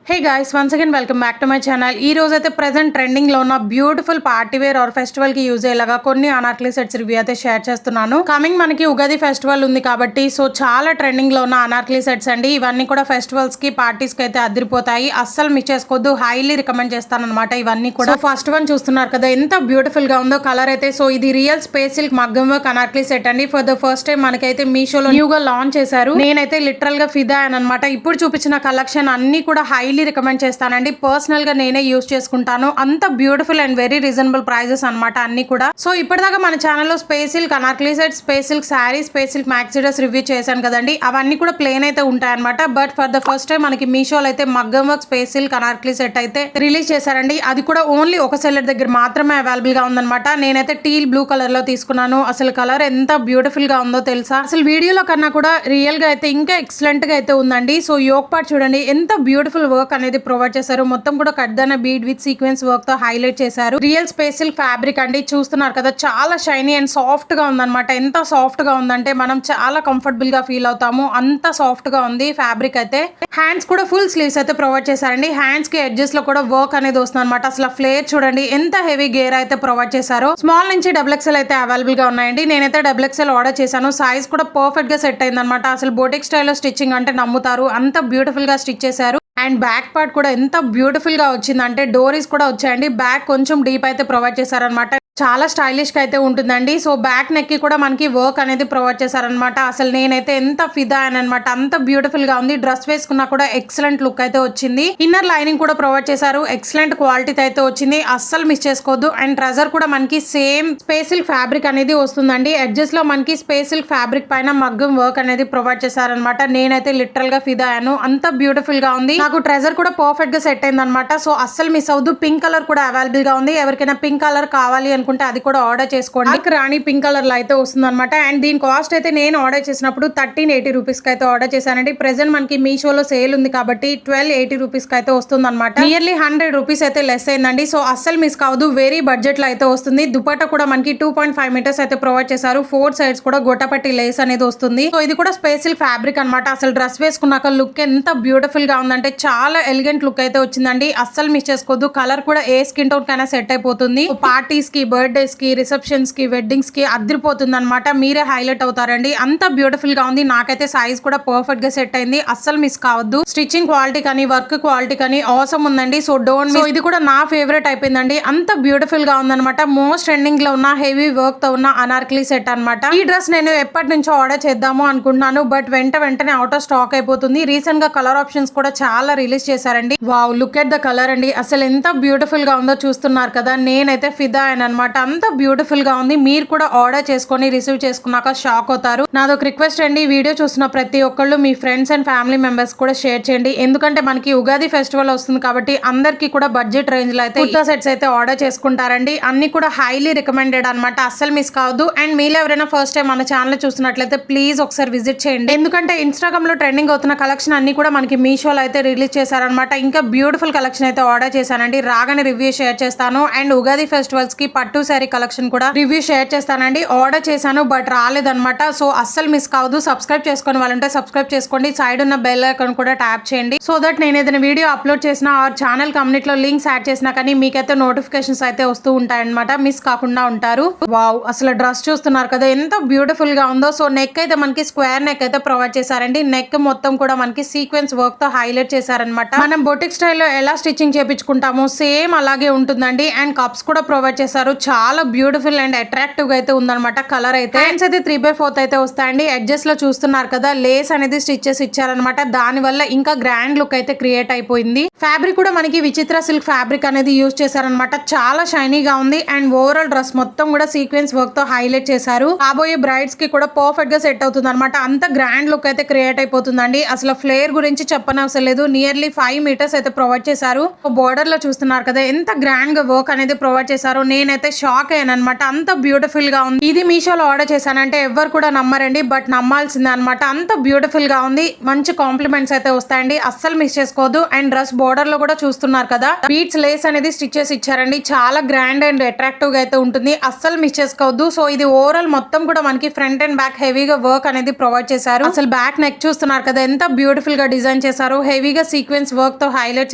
Hey guys once again welcome back to my channel. ఈ రోజు అయితే ప్రెసెంట్ ట్రెండింగ్ లో ఉన్న beautiful party wear or festival కి యూజ్ అయ్యేలాగా కొన్ని అనార్కలి సెట్స్ రివ్యూ అయితే షేర్ చేస్తున్నాను. కమింగ్ మనకి ఉగాది ఫెస్టివల్ ఉంది కాబట్టి సో చాలా ట్రెండింగ్ లో ఉన్న అనార్కలి సెట్స్ అండి. ఇవన్నీ కూడా ఫెస్టివల్స్ కి పార్టీస్ కి అయితే అదిరిపోతాయి. అస్సలు మిస్ చేసుకోవద్దు. హైలీ రికమెండ్ చేస్తాను అనమాట ఇవన్నీ కూడా. ఫస్ట్ వన్ చూస్తున్నారు కదా ఎంత బ్యూటిఫుల్ గా ఉందో కలర్ అయితే. సో ఇది రియల్ స్పేస్ సిల్క్ మగ్గం వర్క్ అనార్కలి సెట్ అండి. ఫర్ ద ఫస్ట్ టైం మనకైతే మీషోలో న్యూగా లాంచ్ చేశారు. నేనైతే లిటరల్ గా ఫిదా అనమాట. ఇప్పుడు చూపించిన కలెక్షన్ అన్ని కూడా హైలీ రికమెండ్ చేస్తానండి. పర్సనల్ గా నేనే యూజ్ చేసుకుంటాను. అంత beautiful and very reasonable prices అనమాట అన్ని కూడా. సో ఇప్పటిదాకా మన ఛానల్లో space silk anarkali set, space silk sari, space silk maxi dresses review చేశాను కదండి. అవన్నీ కూడా ప్లేన్ అయితే ఉంటాయి అనమాట. But for the first time మనకి మీషోలో అయితే మగ్గం work space silk anarkali set అయితే రిలీజ్ చేశారండి. అది కూడా ఓన్లీ ఒక సెల్లర్ దగ్గర మాత్రమే అవైలబుల్ గా ఉందన్నమాట. నేనైతే టీల్ బ్లూ కలర్ లో తీసుకున్నాను. అసలు కలర్ ఎంత బ్యూటిఫుల్ గా ఉందో తెలుసా. అసలు వీడియోలో కన్నా కూడా రియల్ గా అయితే ఇంకా ఎక్సలెంట్ గా అయితే ఉందండి. సో యోక్ పార్ట్ చూడండి ఎంత బ్యూటిఫుల్ వర్క్ అనేది ప్రొవైడ్ చేశారు. మొత్తం కూడా కడ్దాన బీడ్ విత్ సీక్వెన్స్ వర్క్ తో హైలైట్ చేశారు. రియల్ స్పేస్ సిల్క్ ఫ్యాబ్రిక్ అండి. చూస్తున్నారు కదా చాలా షైనీ అండ్ సాఫ్ట్ గా ఉందన్నమాట. ఎంత సాఫ్ట్ గా ఉందంటే మనం చాలా కంఫర్టబుల్ గా ఫీల్ అవుతాము. అంత సాఫ్ట్ గా ఉంది ఫ్యాబ్రిక్ అయితే. హ్యాండ్స్ కూడా ఫుల్ స్లీవ్స్ అయితే ప్రొవైడ్ చేశారండి. హ్యాండ్స్ కి ఎడ్జెస్ లో కూడా వర్క్ అనేది వస్తుంది అనమాట. అసలు ఫ్లేర్ చూడండి ఎంత హెవీ గేర్ అయితే ప్రొవైడ్ చేశారు. స్మాల్ నుంచి డబుల్ ఎక్స్ఎల్ అయితే అవైలబుల్ గా ఉన్నాయండి. నేనైతే డబుల్ ఎక్స్ఎల్ ఆర్డర్ చేశాను. సైజ్ కూడా పర్ఫెక్ట్ గా సెట్ అయింది అనమాట. అసలు బోటిక్ స్టైల్లో స్టిచ్చింగ్ అంటే నమ్ముతారు. అంత బ్యూటిఫుల్ గా స్టిచ్ చేశారు. అండ్ బ్యాక్ పార్ట్ కూడా ఎంత బ్యూటిఫుల్ గా వచ్చిందంటే డోరీస్ కూడా వచ్చాయండి. బ్యాక్ కొంచెం డీప్ అయితే ప్రొవైడ్ చేశారనమాట. చాలా స్టైలిష్ గా అయితే ఉంటుందండి. సో బ్యాక్ నెక్ కి కూడా మనకి వర్క్ అనేది ప్రొవైడ్ చేశారనమాట. అసలు నేనైతే ఎంత ఫిదా అనమాట. అంత బ్యూటిఫుల్ గా ఉంది. డ్రెస్ వేసుకున్నా కూడా ఎక్సలెంట్ లుక్ అయితే వచ్చింది. ఇన్నర్ లైనింగ్ కూడా ప్రొవైడ్ చేశారు. ఎక్సలెంట్ క్వాలిటీ అయితే వచ్చింది. అస్సలు మిస్ చేసుకోవద్దు. అండ్ ట్రెజర్ కూడా మనకి సేమ్ స్పేస్ సిల్క్ ఫ్యాబ్రిక్ అనేది వస్తుందండి. ఎడ్జెస్ లో మనకి స్పేస్ సిల్క్ ఫ్యాబ్రిక్ పైన మగ్గం వర్క్ అనేది ప్రొవైడ్ చేశారనమాట. నేనైతే లిటరల్ గా ఫిదా అయ్యాను. అంత బ్యూటిఫుల్ గా ఉంది. నాకు ట్రెజర్ కూడా పర్ఫెక్ట్ గా సెట్ అయింది అనమాట. సో అస్సలు మిస్ అవ్వద్దు. పింక్ కలర్ కూడా అవైలబుల్ గా ఉంది. ఎవరికైనా పింక్ కలర్ కావాలి అనుకుంటే అది కూడా ఆర్డర్ చేసుకోండి. రాణి పింక్ కలర్ లో అయితే వస్తుంది అనమాట. అండ్ దీని కాస్ట్ అయితే నేను ఆర్డర్ చేసినప్పుడు 1380 రూపీస్ కి అయితే ఆర్డర్ చేశానండి. ప్రెసెంట్ మనకి మీషోలో సేల్ ఉంది కాబట్టి 1280 రూపీస్ కి అయితే వస్తుంది అనమాట. నియర్లీ 100 రూపీస్ అయితే లెస్ అయిందండి. సో అస్సలు మిస్ కావద్దు. వెరీ బడ్జెట్ లో అయితే వస్తుంది. దుపట్టా కూడా మనకి 2.5 మీటర్స్ అయితే ప్రొవైడ్ చేశారు. 4 సైడ్స్ కూడా గొట్టపట్టి లేస్ అనేది వస్తుంది. సో ఇది కూడా స్పేస్ సిల్క్ ఫ్యాబ్రిక్ అనమాట. అసలు డ్రెస్ వేసుకున్నాక లుక్ ఎంత బ్యూటిఫుల్ గా ఉందంటే చాలా ఎలిగెంట్ లుక్ అయితే వచ్చిందండి. అస్సలు మిస్ చేసుకోవద్దు. కలర్ కూడా ఏ స్కిన్ టోన్ కైనా సెట్ అయిపోతుంది. పార్టీస్ కి, బర్త్డేస్ కి, రిసెప్షన్స్ కి, వెడ్డింగ్స్ కి అదిరిపోతుంది అనమాట. మీరే హైలైట్ అవుతారండి. అంత బ్యూటిఫుల్ గా ఉంది. నాకైతే సైజ్ కూడా పర్ఫెక్ట్ గా సెట్ అయింది. అస్సలు మిస్ కావద్దు. స్టిచ్చింగ్ క్వాలిటీ కానీ వర్క్ క్వాలిటీ కానీ ఆసమ్ ఉందండి. So don't miss. ఇది కూడా నా ఫేవరెట్ అయిపోయిందండి. అంత బ్యూటిఫుల్ గా ఉందన్నమాట. మోస్ట్ ట్రెండింగ్ లో ఉన్న హెవీ వర్క్ తో ఉన్న అనార్కలి సెట్ అనమాట. ఈ డ్రెస్ నేను ఎప్పటి నుంచో ఆర్డర్ చేద్దాము అనుకుంటున్నాను. బట్ వెంటనే అవుట్ ఆఫ్ స్టాక్ అయిపోతుంది. రీసెంట్ గా కలర్ ఆప్షన్స్ కూడా చాలా రిలీజ్ చేశారండి. Wow, look at the colour అండి. అసలు ఎంత బ్యూటిఫుల్ గా ఉందో చూస్తున్నారు కదా. నేనైతే ఫిదా అనమాట. అంత బ్యూటిఫుల్ గా ఉంది. మీరు కూడా ఆర్డర్ చేసుకొని రిసీవ్ చేసుకున్నాక షాక్ అవుతారు. నాదొక రిక్వెస్ట్ అండి. వీడియో చూసిన ప్రతి ఒక్కళ్ళు మీ ఫ్రెండ్స్ అండ్ ఫ్యామిలీ మెంబర్స్ కూడా షేర్ చేయండి. ఎందుకంటే మనకి ఉగాది ఫెస్టివల్ వస్తుంది కాబట్టి అందరికి కూడా బడ్జెట్ రేంజ్ లో అయితే కుర్తా సెట్స్ అయితే ఆర్డర్ చేసుకుంటారండి. అన్ని కూడా హైలీ రికమెండెడ్ అనమాట. అస్సలు మిస్ కావద్దు. అండ్ మీరు ఎవరైనా ఫస్ట్ టైం మన ఛానల్ చూస్తున్నట్లయితే ప్లీజ్ ఒకసారి విజిట్ చేయండి. ఎందుకంటే ఇన్స్టాగ్రామ్ లో ట్రెండింగ్ అవుతున్న కలెక్షన్ అన్ని కూడా మనకి మీషోలో అయితే రిలీజ్ చేశారనమాట. ఇంకా బ్యూటిఫుల్ కలెక్షన్ అయితే ఆర్డర్ చేశానండి. రాగానే రివ్యూ షేర్ చేస్తాను. అండ్ ఉగాది ఫెస్టివల్స్ కి పట్టు శారీ కలెక్షన్ కూడా రివ్యూ షేర్ చేస్తానండి. ఆర్డర్ చేశాను బట్ రాలేదన్నమాట. సో అస్సలు మిస్ కావద్దు. సబ్స్క్రైబ్ చేసుకుని వాళ్ళంటే సబ్స్క్రైబ్ చేసుకోండి. సైడ్ ఉన్న బెల్ ఐకాన్ కూడా ట్యాప్ చేయండి. సో దట్ నేను ఏదైనా వీడియో అప్లోడ్ చేసినా ఆర్ ఛానల్ కమ్యూనిటీలో లింక్స్ యాడ్ చేసినా కానీ మీకైతే నోటిఫికేషన్స్ అయితే వస్తూ ఉంటాయన్నమాట. మిస్ కాకుండా ఉంటారు. వావ్, అసలు డ్రెస్ చూస్తున్నారు కదా ఎంత బ్యూటిఫుల్ గా ఉందో. సో నెక్ అయితే మనకి స్క్వేర్ నెక్ అయితే ప్రొవైడ్ చేశారండి. నెక్ మొత్తం కూడా మనకి సీక్వెన్స్ వర్క్ తో హైలైట్ చేశారనమాట. మనం బొటిక్ స్టైల్లో ఎలా స్టిచ్చింగ్ చేపించుకుంటామో సేమ్ అలాగే ఉంటుందండి. అండ్ కప్స్ కూడా ప్రొవైడ్ చేశారు. చాలా బ్యూటిఫుల్ అండ్ అట్రాక్టివ్ గా అయితే ఉందన్నమాట. కలర్ అయితే హ్యాండ్స్ అయితే 3/4 అయితే వస్తాయండి. ఎడ్జెస్ లో చూస్తున్నారు కదా లేస్ అనేది స్టిచెస్ ఇచ్చారనమాట. దాని వల్ల ఇంకా గ్రాండ్ లుక్ అయితే క్రియేట్ అయిపోయింది. ఫ్యాబ్రిక్ కూడా మనకి విచిత్ర సిల్క్ ఫ్యాబ్రిక్ అనేది యూజ్ చేశారనమాట. చాలా షైనీగా ఉంది. అండ్ ఓవరాల్ డ్రెస్ మొత్తం కూడా సీక్వెన్స్ వర్క్ తో హైలైట్ చేశారు. కాబోయే బ్రైడ్స్ కి కూడా పర్ఫెక్ట్ గా సెట్ అవుతుంది అనమాట. అంత గ్రాండ్ లుక్ అయితే క్రియేట్ అయిపోతుందండి. అసలు ఫ్లేర్ గురించి చెప్పనవసరం లేదు. నియర్లీ 5 మీటర్స్ అయితే ప్రొవైడ్ చేశారు. బోర్డర్ లో చూస్తున్నారు కదా ఎంత గ్రాండ్ గా వర్క్ అనేది ప్రొవైడ్ చేశారు. నేనైతే షాక్ అయ్యాను అనమాట. అంత బ్యూటిఫుల్ గా ఉంది. ఇది మీషోలో ఆర్డర్ చేశానంటే ఎవరు కూడా నమ్మరండి, బట్ నమ్మాల్సిందే అనమాట. అంత బ్యూటిఫుల్ గా ఉంది. మంచి కాంప్లిమెంట్స్ అయితే వస్తాయండి, అస్సలు మిస్ చేసుకోవద్దు. అండ్ డ్రెస్ బోర్డర్ లో కూడా చూస్తున్నారు కదా, బీట్స్ లేస్ అనేది స్టిచ్ చేసి ఇచ్చారండి. చాలా గ్రాండ్ అండ్ అట్రాక్టివ్ గా అయితే ఉంటుంది, అస్సలు మిస్ చేసుకోవద్దు. సో ఇది ఓవరాల్ మొత్తం కూడా మనకి ఫ్రంట్ అండ్ బ్యాక్ హెవీగా వర్క్ అనేది ప్రొవైడ్ చేశారు. అసలు బ్యాక్ నెక్ చూస్తున్నారు కదా, ఎంత బ్యూటిఫుల్ గా డిజైన్ చేశారు. హెవీగా సీక్వెన్స్ వర్క్ తో హైలైట్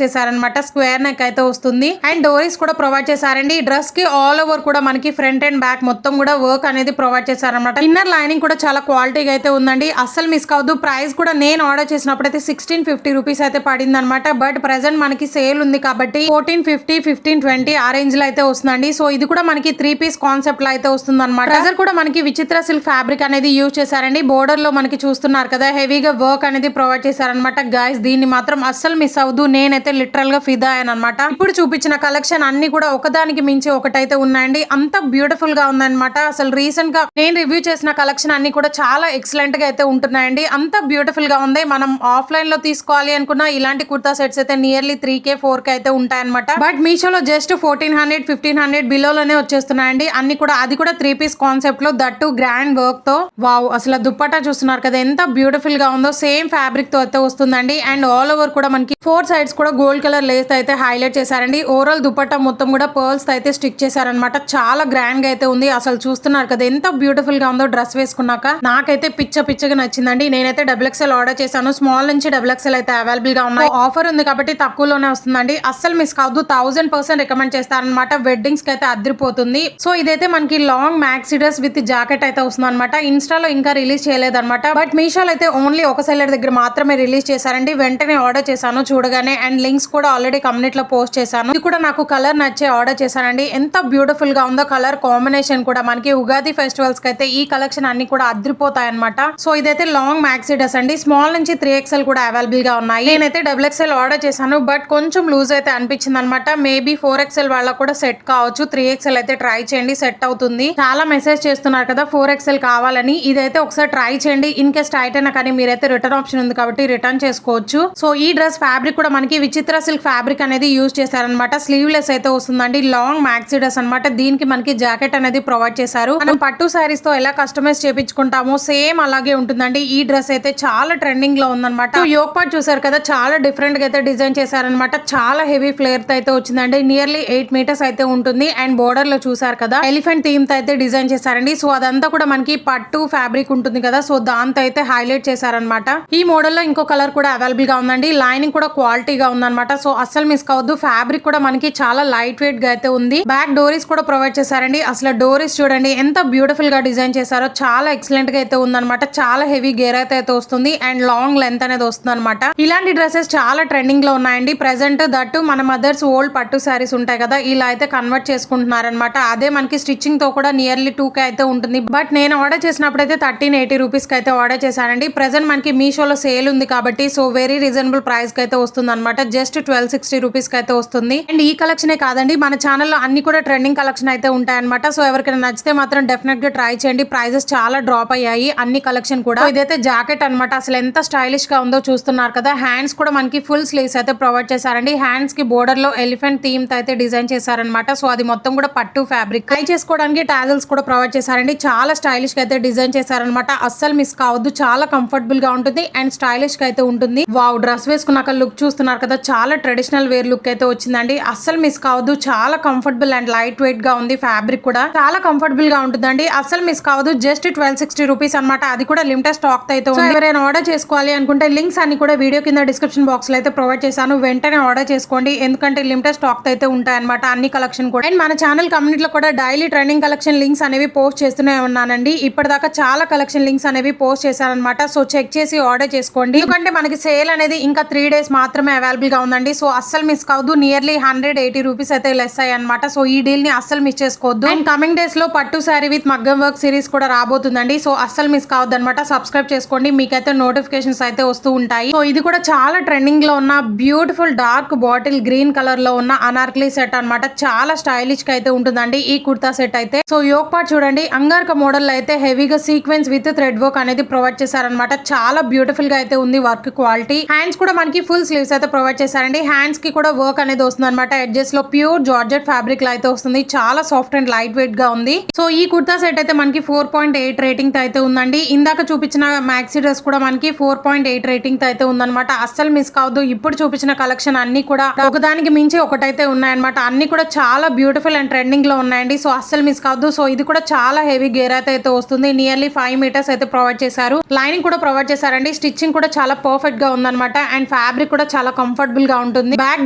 చేశారనమాట. స్క్వేర్ నెక్ అయితే వస్తుంది అండ్ డోరీస్ కూడా ప్రొవైడ్ చేశారండి. ఈ డ్రెస్ కి ఆల్ ఓవర్ కూడా మనకి ఫ్రంట్ అండ్ బ్యాక్ మొత్తం కూడా వర్క్ అనేది ప్రొవైడ్ చేశారనమాట. ఇన్నర్ లైనింగ్ కూడా చాలా క్వాలిటీగా అయితే ఉందండి, అస్సలు మిస్ కావద్దు. ప్రైస్ కూడా నేను ఆర్డర్ చేసినప్పుడు అయితే 1650 రూపీస్ అయితే పడింది అనమాట. బట్ ప్రెసెంట్ మనకి సేల్ ఉంది కాబట్టి 1450, 1520 ఆ రేంజ్ లో అయితే వస్తుందండి. సో ఇది కూడా మనకి 3 పీస్ కాన్సెప్ట్ లో అయితే వస్తుంది అనమాట. ట్రెజర్ కూడా మనకి విచిత్ర సిల్క్ ఫ్యాబ్రిక్ అనేది యూజ్ చేశారండి. బోర్డర్ లో మనకి చూస్తున్నారు కదా, హెవీగా వర్క్ అనేది ప్రొవైడ్ చేశారనమాట. గైస్ దీన్ని మాత్రం అస్సలు మిస్ అవ్వదు, నేనైతే లిటరల్ గా ఫిదా అయ్యాను అనమాట. ఇప్పుడు చూపించిన కలెక్షన్ అన్ని కూడా ఒకదానికి మించి ఒకటైతే ఉన్నాయండి. అంత బ్యూటిఫుల్ గా ఉందన్నమాట. అసలు రీసెంట్ గా నేను రివ్యూ చేసిన కలెక్షన్ అన్ని కూడా చాలా ఎక్సలెంట్ గా అయితే ఉంటున్నాయండి. అంత బ్యూటిఫుల్ గా ఉంది. మనం ఆఫ్లైన్ లో తీసుకోవాలి అనుకున్న ఇలాంటి కుర్తా సెట్స్ అయితే నియర్లీ 3K 4K అయితే ఉంటాయన్నమాట. బట్ మీషోలో జస్ట్ 1400, 1500 బిలోలోనే వచ్చేస్తున్నాయండి అన్ని కూడా. అది కూడా 3 పీస్ కాన్సెప్ట్ లో, దట్టు గ్రాండ్ వర్క్ తో. వావ్, అసలు దుప్పట్టా చూస్తున్నారు కదా ఎంత బ్యూటిఫుల్ గా ఉందో. సేమ్ ఫ్యాబ్రిక్ తో అయితే వస్తుందండి. అండ్ ఆల్ ఓవర్ కూడా మనకి 4 సైడ్స్ కూడా గోల్డ్ కలర్ లేస్ అయితే హైలైట్ చేశారండి. ఓవరాల్ దుప్పట్టా మొత్తం కూడా పర్ల్స్ అయితే స్టిక్ చేశారనమాట. చాలా గ్రాండ్ గా అయితే ఉంది. అసలు చూస్తున్నారు కదా ఎంత బ్యూటిఫుల్ గా ఉందో డ్రెస్ వేసుకున్నాక. నాకైతే పిచ్చగా నచ్చిందండి. నేనైతే XXL ఆర్డర్ చేశాను. స్మాల్ నుంచి XXL అయితే అవైలబుల్ గా ఉన్నాయి. ఆఫర్ ఉంది కాబట్టి తక్కువలోనే వస్తుందండి, అస్సలు మిస్ కావద్దు. 1000% రికమెండ్ చేస్తారనమాట. వెడ్డింగ్స్ కి అయితే అదిరిపోతుంది. సో ఇదైతే మనకి long maxi dress with jacket అయితే వస్తుంది అనమాట. ఇన్స్టాలో ఇంకా రిలీజ్ చేయలేదన్నమాట. బట్ మీషోలో అయితే ఓన్లీ ఒక సెల్లర్ దగ్గర మాత్రమే రిలీజ్ చేశారండి. వెంటనే ఆర్డర్ చేశాను చూడగానే. అండ్ లింక్స్ కూడా ఆల్రెడీ కమ్యూనిటీలో పోస్ట్ చేశాను. ఇది కూడా నాకు కలర్ నచ్చే ఆర్డర్ చేశానండి. ఎంత బ్యూటిఫుల్ గా ఉందో కలర్ కాంబినేషన్ కూడా. మనకి ఉగాది ఫెస్టివల్స్ కి అయితే ఈ కలెక్షన్ అన్ని కూడా అదిరిపోతాయి అనమాట. సో ఇదైతే లాంగ్ మ్యాక్సీ డ్రెస్ అండి. స్మాల్ నుంచి 3XL కూడా అవైలబుల్ గా ఉన్నాయి. నేనైతే XXL ఆర్డర్ చేశాను, బట్ కొంచెం లూజ్ అయితే అనిపించింది అనమాట. మేబీ 4XL వాళ్ళకు కూడా సెట్ కావచ్చు. 3XL అయితే ట్రై చేయండి, సెట్ అవుతుంది. చాలా మెసేజ్ చేస్తున్నారు కదా 4XL కావాలని. ఇదైతే ఒకసారి ట్రై చేయండి. ఇన్ కేస్ టైట్ అయినా కానీ మీరైతే రిటర్న్ ఆప్షన్ ఉంది కాబట్టి రిటర్న్ చేసుకోవచ్చు. సో ఈ డ్రెస్ ఫ్యాబ్రిక్ కూడా మనకి విచిత్ర సిల్క్ ఫ్యాబ్రిక్ అనేది యూజ్ చేశారనమాట. స్లీవ్లెస్ అయితే వస్తుందండి. లాంగ్ మ్యాక్సీ డ్రెస్ అనమాట. దీనికి మనకి జాకెట్ అనేది ప్రొవైడ్ చేశారు. మనం పట్టు సారీస్ తో ఎలా కస్టమైజ్ చేపించుకుంటామో సేమ్ అలాగే ఉంటుందండి. ఈ డ్రెస్ అయితే చాలా ట్రెండింగ్ లో ఉందన్నమాట. యోక్ పార్ట్ చూసారు కదా, చాలా డిఫరెంట్ గా అయితే డిజైన్ చేశారనమాట. చాలా హెవీ ఫ్లేర్ తో అయితే వచ్చిందండి. నియర్లీ 8 మీటర్స్ అయితే ఉంటుంది. అండ్ బోర్డర్ లో చూసారు కదా ఎలిఫెంట్ థీమ్ తో అయితే డిజైన్ చేశారండి. సో అదంతా కూడా మనకి పట్టు ఫ్యాబ్రిక్ ఉంటుంది కదా, సో దాంతో అయితే హైలైట్ చేశారనమాట. ఈ మోడల్ లో ఇంకో కలర్ కూడా అవైలబుల్ గా ఉందండి. లైనింగ్ కూడా క్వాలిటీగా ఉందన్నమాట. సో అస్సలు మిస్ కావద్దు. ఫ్యాబ్రిక్ కూడా మనకి చాలా లైట్ వెయిట్ గా అయితే ఉంది. బ్యాక్ డోరీస్ కూడా ప్రొవైడ్ చేశారండి. అసలు డోరీస్ చూడండి ఎంత బ్యూటిఫుల్ గా డిజైన్ చేశారో. చాలా ఎక్సలెంట్ గా అయితే ఉందన్నమాట. చాలా హెవీ గేర్ అయితే వస్తుంది అండ్ లాంగ్ లెంత్ అనేది వస్తుంది అనమాట. ఇలాంటి డ్రెస్సెస్ చాలా ట్రెండింగ్ లో ఉన్నాయండి ప్రెసెంట్. దట్టు మన మదర్స్ ఓల్డ్ పట్టు సారీస్ ఉంటాయి కదా, ఇలా అయితే కన్వర్ట్ చేసుకుంటున్నారనమాట. అదే మనకి స్టిచ్చింగ్ తో కూడా నియర్లీ 2K అయితే ఉంటుంది. బట్ నేను ఆర్డర్ చేసినప్పుడు అయితే 1380 రూపీస్ కి అయితే ఆర్డర్ చేశానండి. ప్రెసెంట్ మనకి మీషోలో సేల్ ఉంది కాబట్టి సో వెరీ రీజనబుల్ ప్రైస్ కి అయితే వస్తుంది అనమాట. జస్ట్ 1260 రూపీస్ కి అయితే వస్తుంది. అండ్ ఈ కలెక్షనే కాదండి, మన ఛానల్లో అన్ని కూడా ట్రెండింగ్ కలెక్షన్ అయితే ఉంటాయన్నమాట. సో ఎవరికైనా నచ్చితే మాత్రం డెఫినెట్ గా ట్రై చేయండి. ప్రైజెస్ చాలా డ్రాప్ అయ్యాయి అన్ని కలెక్షన్ కూడా. ఇదైతే జాకెట్ అనమాట. అసలు ఎంత స్టైలిష్ గా ఉందో చూస్తున్నారు కదా. హ్యాండ్స్ కూడా మనకి ఫుల్ స్లీవ్స్ అయితే ప్రొవైడ్ చేశారండి. హ్యాండ్స్ కి బోర్డర్ లో ఎలిఫెంట్ థీమ్ తో అయితే డిజైన్ చేశారనమాట. సో అది మొత్తం కూడా పట్టు ఫ్యాబ్రిక్. ట్రై చేసుకోవడానికి టాజల్స్ కూడా ప్రొవైడ్ చేశారండి. చాలా స్టైలిష్ గా అయితే డిజైన్ చేశారనమాట. అస్సలు మిస్ కావద్దు. చాలా కంఫర్టబుల్ గా ఉంటుంది అండ్ స్టైలిష్ గా అయితే ఉంటుంది. వావ్, డ్రెస్ వేసుకున్నాక లుక్ చూస్తున్నారు కదా, చాలా ట్రెడిషనల్ వేర్ లుక్ అయితే వచ్చిందండి. అస్సలు మిస్ కావద్దు. చాలా కంఫర్టబుల్ అండ్ లైట్ వెయిట్ గా ఉంది. ఫ్యాబ్రిక్ కూడా చాలా కంఫర్టబుల్ గా ఉంటుందండి. అస్సలు మిస్ కావద్దు. జస్ట్ 1260 రూపీస్ అనమాట. అది కూడా లిమిటెడ్ స్టాక్ తో అయితే ఉంది. ఎవరైనా ఆర్డర్ చేసుకోవాలి అనుకుంటే లింక్స్ అన్ని కూడా వీడియో కింద డిస్క్రిప్షన్ బాక్స్ లో అయితే ప్రొవైడ్ చేశాను. వెంటనే ఆర్డర్ చేసుకోండి, ఎందుకంటే లిమిటెడ్ స్టాక్ తో అయితే ఉంటాయన్నమాట అన్ని కలెక్షన్ కూడా. అండ్ మన ఛానల్ కమ్యూనిటీలో కూడా డైలీ ట్రెండింగ్ కలెక్షన్ లింక్స్ అనేవి పోస్ట్ చేస్తూనే ఉన్నానండి. ఇప్పటిదాకా చాలా కలెక్షన్ లింక్స్ అనేవి పోస్ట్ చేశారనమాట. సో చెక్ చేసి ఆర్డర్ చేసుకోండి, ఎందుకంటే మనకి సేల్ అనేది ఇంకా 3 డేస్ మాత్రమే అవైలబుల్ గా ఉందండి. సో అస్సలు మిస్ కావద్దు. నియర్లీ 180 రూపీస్ అయితే లెస్ అయ్యాయి అనమాట. సో ఈ డీల్ ని అస్సలు మిస్ చేసుకోవద్దు. అండ్ కమింగ్ డేస్ లో పట్టు శారీ విత్ మగ్గం వర్క్ సిరీస్ కూడా రాబోతుందండి. సో అస్సలు మిస్ కావద్దు అనమాట. సబ్స్క్రైబ్ చేసుకోండి, మీకైతే నోటిఫికేషన్స్ అయితే వస్తూ ఉంటాయి. సో ఇది కూడా చాలా ట్రెండింగ్ లో ఉన్న beautiful dark bottle green colour లో ఉన్న అనార్కలి సెట్ అనమాట. చాలా స్టైలిష్ గా అయితే ఉంటుందండి ఈ కుర్తా సెట్ అయితే. సో యోక్ పార్ట్ చూడండి, అంగార్క మోడల్ లో అయితే హెవీగా సీక్వెన్స్ విత్ థ్రెడ్ వర్క్ అనేది ప్రొవైడ్ చేశారనమాట. చాలా బ్యూటిఫుల్ గా అయితే ఉంది వర్క్ క్వాలిటీ. హ్యాండ్స్ కూడా మనకి ఫుల్ స్లీవ్స్ అయితే ప్రొవైడ్ చేశారండి. హ్యాండ్స్ కి కూడా వర్క్ అనేది వస్తుంది అనమాట. ఎడ్జెస్ లో ప్యూర్ జార్జెట్ ఫ్యాబ్రిక్ లో అయితే వస్తుంది. చాలా సాఫ్ట్ అండ్ లైట్ వెయిట్ గా ఉంది. సో ఈ కుర్తా సెట్ అయితే మనకి 4.8 రేటింగ్ తో అయితే ఉందండి. ఇందాక చూపించిన మ్యాక్సీ డ్రెస్ కూడా మనకి 4.8 రేటింగ్ తో అయితే ఉందన్నమాట. అస్సలు మిస్ కావద్దు. ఇప్పుడు చూపించిన కలెక్షన్ అన్ని కూడా ఒకదానికి మించి ఒకటైతే ఉన్నాయన్నమాట. అన్ని కూడా చాలా బ్యూటిఫుల్ అండ్ ట్రెండింగ్ లో ఉన్నాయండి. సో అస్సలు మిస్ కావద్దు. సో ఇది కూడా చాలా హెవీ గేర్ అయితే వస్తుంది. నియర్లీ 5 మీటర్స్ అయితే ప్రొవైడ్ చేశారు. లైనింగ్ కూడా ప్రొవైడ్ చేశారండి. స్టిచ్చింగ్ కూడా చాలా పర్ఫెక్ట్ గా ఉందన్నమాట. అండ్ ఫ్యాబ్రిక్ కూడా చాలా కంఫర్టబుల్ గా ఉంటుంది. బ్యాక్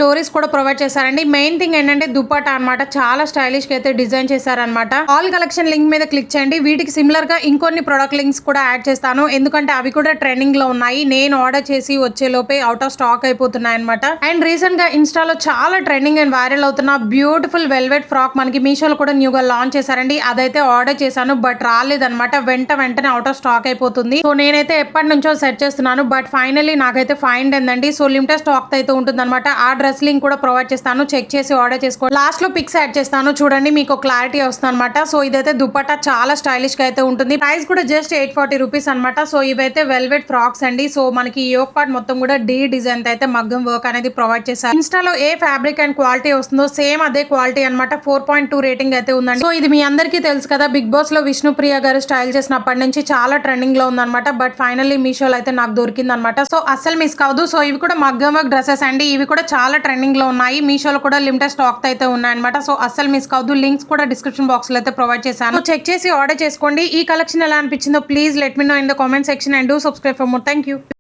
డోరీస్ కూడా ప్రొవైడ్ చేశారండి. మెయిన్ థింగ్ ఏంటంటే దుపట్టా అన్నమాట. చాలా స్టైలిష్ గా అయితే డిజైన్ చేశారనమాట. ఆల్ కలెక్షన్ లింక్ మీద క్లిక్ చేయండి. వీటికి సిమిలర్ గా ఇంకొన్ని ప్రొడక్ట్ లింక్స్ కూడా యాడ్ చేస్తాను. ఎందుకంటే అవి కూడా ట్రెండింగ్ లో ఉన్నాయి. నేను ఆర్డర్ చేసి వచ్చే లోపే అవుట్ ఆఫ్ స్టాక్ అయిపోతున్నాయి అనమాట. అండ్ రీసెంట్ గా ఇన్స్టాలో చాలా ట్రెండింగ్ అండ్ వైరల్ అవుతున్న బ్యూటిఫుల్ వెల్వెట్ ఫ్రాక్ మనకి మీషోలో కూడా న్యూగా లాంచ్ చేశారండి. అదైతే ఆర్డర్ చేశాను, బట్ రాలేదన్నమాట. వెంటనే అవుట్ ఆఫ్ స్టాక్ అయిపోతుంది. సో నేనైతే ఎప్పటి నుంచో సెట్ చేస్తున్నాను, బట్ ఫైనల్లీ నాకైతే ఫైండ్ అయిందండి. సో లిమిటెడ్ స్టాక్ అయితే ఉంటుంది అనమాట. ఆ డ్రెస్ లింక్ కూడా ప్రొవైడ్ చేస్తాను. చెక్ చేసి ఆర్డర్ చేసుకోండి. లాస్ట్ లో పిక్స్ యాడ్ చేస్తాను చూడండి, మీకు క్లారిటీ వస్తుంది అనమాట. సో ఇదైతే దుపట్టా చాలా స్టైలిష్ గా అయితే ఉంటుంది. ప్రైస్ కూడా జస్ట్ 840 రూపీస్ అనమాట. సో ఇవైతే వెల్వెట్ ఫ్రాక్స్ అండి. సో మనకి యోక్ పార్ట్ మొత్తం కూడా డీ డిజైన్ అయితే మగ్గం వర్క్ అనేది ప్రొవైడ్ చేశారు. ఇన్స్టాలో ఏ ఫ్యాబ్రిక్ అండ్ క్వాలిటీ వస్తుందో సేమ్ అదే క్వాలిటీ అనమాట. 4.2 రేటింగ్ అయితే ఉందండి. సో ఇది మీ అందరికీ తెలుసు కదా, బిగ్ బాస్ లో విష్ణుప్రియ గారు స్టైల్ చేసినప్పటి నుంచి చాలా ట్రెండింగ్ లో ఉందన్నమాట. బట్ ఫైనల్లీ మీషోలో అయితే నాకు దొరికింది అనమాట. సో అస్సలు మిస్ కావద్దు. సో ఇవి కూడా మగ్గం వర్క్ డ్రెస్సెస్ అండి. ఇవి కూడా చాలా ట్రెండింగ్ లో ఉన్నాయి. మీషోలో కూడా లిమిటెడ్ స్టాక్ అయితే ఉన్నాయన్నమాట. సో అస్సలు మిస్ కావద్దు. లింక్స్ కూడా డిస్క్రిప్షన్ బాక్స్ లో అయితే ప్రొవైడ్ చేశాను. చెక్ చేసి ఆర్డర్ చేసుకోండి. ఈ కలెక్షన్ ఎలా అనిపించిందో please let me know in the comment section and do subscribe for more. Thank you.